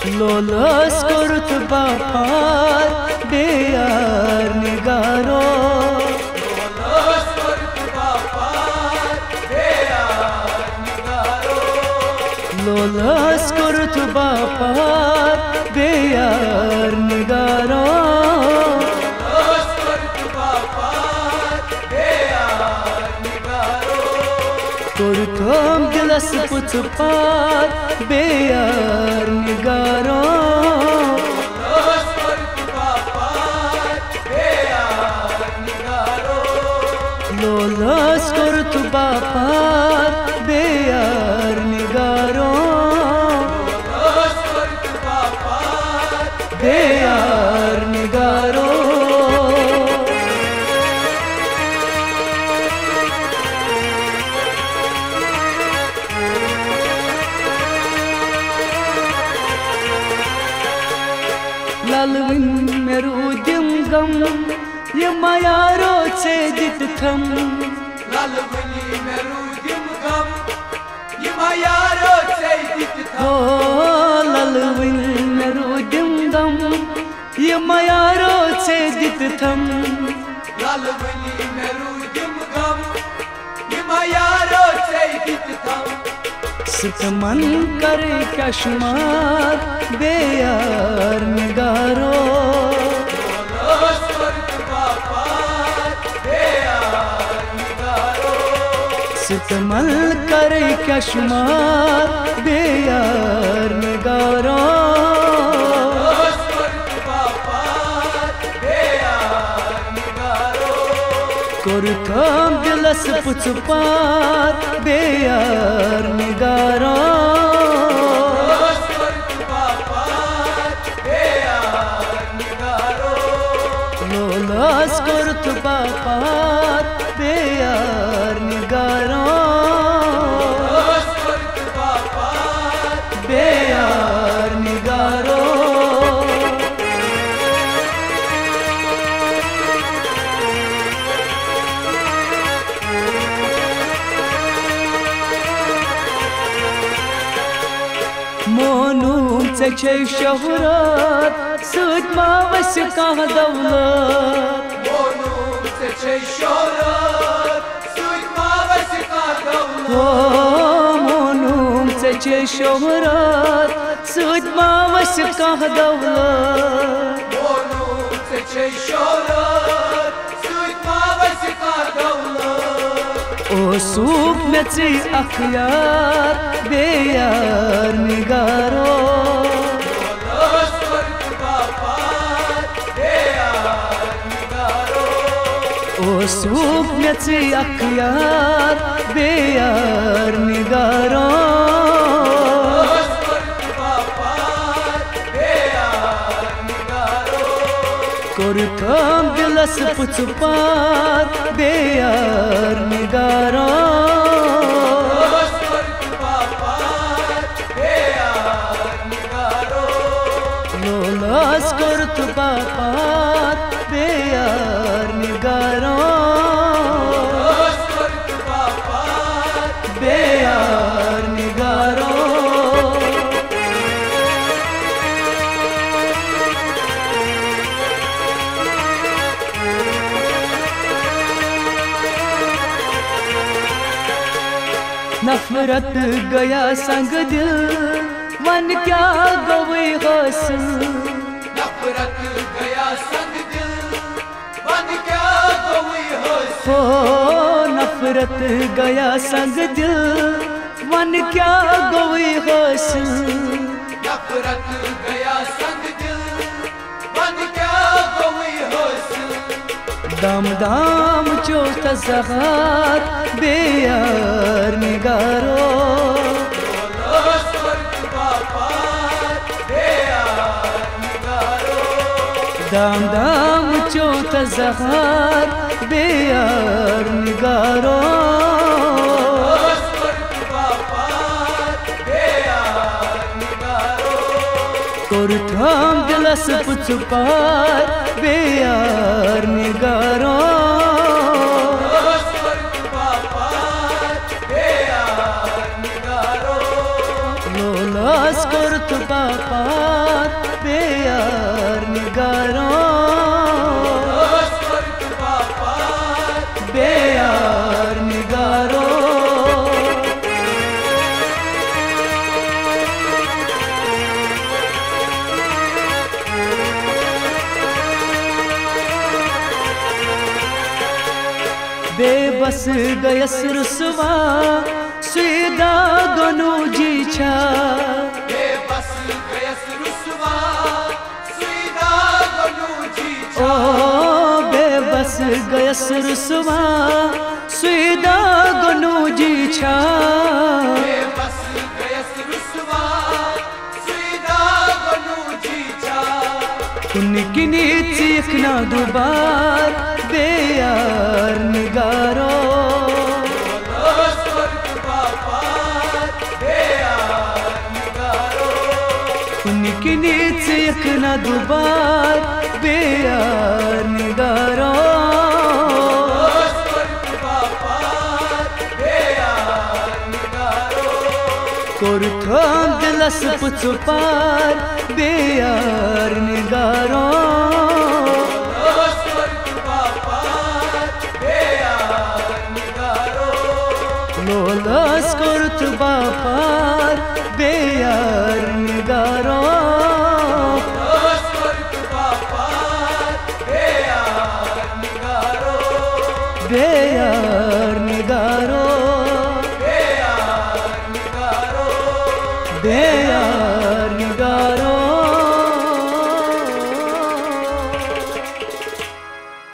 लोलस कुर्त बापार बेयार निगारो लोलस कुर्त बापार बेयार निगारो लोलस कुर्त बापार बेयार निगारो लोलस कुर्त बापार बेयार निगारो कुर्तम दिलस पुच पार बेयार निगारो लोलस कुर्त बापार बेयार निगारो लोलस कुर्त बापार बेयार निगारो लोलस कुर्त बापार बेयार निगारो लालविन मेरुदिम गम ये मायारो से दित थम लालविन मेरुदिम गम ये मायारो से दित थम लालविन मेरुदिम गम ये मायारो से दित थम लालविन मेरुदिम गम ये मायारो से दित थम सितमन करे कश्मार बेयार निगारो लोलस कुर्त बापार बेयार निगारो सितमन करे कश्मार बेयार निगारो लोलस कुर्त बापार बेयार निगारो कुर्तम दिलस पुच पार बेयार निगारो लोलस कुर्त बापार बेयार निगारो लोलस कुर्त बापार बेयार निगारो लोलस कुर्त बापार बेयार निगारो मोनूम चे शोहरत सुद मावस कह दौलत मोनूम चे शोहरत सुद मावस कह दौलत मोनूम चे शोहरत सुद मावस कह दौलत मोनूम चे शोहरत सुद मावस कह दौलत ओ सूख में चे अखयार बेयार निगारो लोलस कुर्त बापार बेयार निगारो ओ सूख में चे अखयार बेयार निगारो लोलस कुर्त बापार बेयार निगारो कुर्तम दिलस पुच पार बेयार निगारो लोलस कुर्त बापार बेयार निगारो लोलस कुर्त बापार बेयार निगारो लोलस कुर्त बापार बेयार निगारो नफरत गया संग दिल मन क्या गवे हासिल नफरत गया संग दिल मन क्या गवे हासिल हो नफरत गया संग दिल मन क्या गवे हासिल नफरत गया संग दिल मन क्या गवे हासिल दाम दाम चोट ज़हार बेयार निगारो लोलस कुर्त बापार बेयार निगारो दाम दाम चोट ज़हार बेयार निगारो लोलस कुर्त बापार बेयार निगारो कुर्तम दिलस पुच पार बेयार निगारो लोलस कुर्त बापार बेयार निगारो लोलस कोर्त बापार बेयार निगारो बेयार निगारो बेबस गयस रुसवा सुईदा दोनों जी छा बेबस गयस रुसवा सुईदा दोनों जी छा ओ बेबस गयस रुसवा सुईदा दोनों जी छा बेबस गयस रुसवा सुईदा दोनों जी छा उनकी नीत सीखना दोबार बेयार निगारो उनकी नीत सीखना दोबार बेयार निगारो कोर्थम दिलस पुचुपार बेयार निगारो लोलस कोर्त बापार बेयार निगारो बेयार निगारो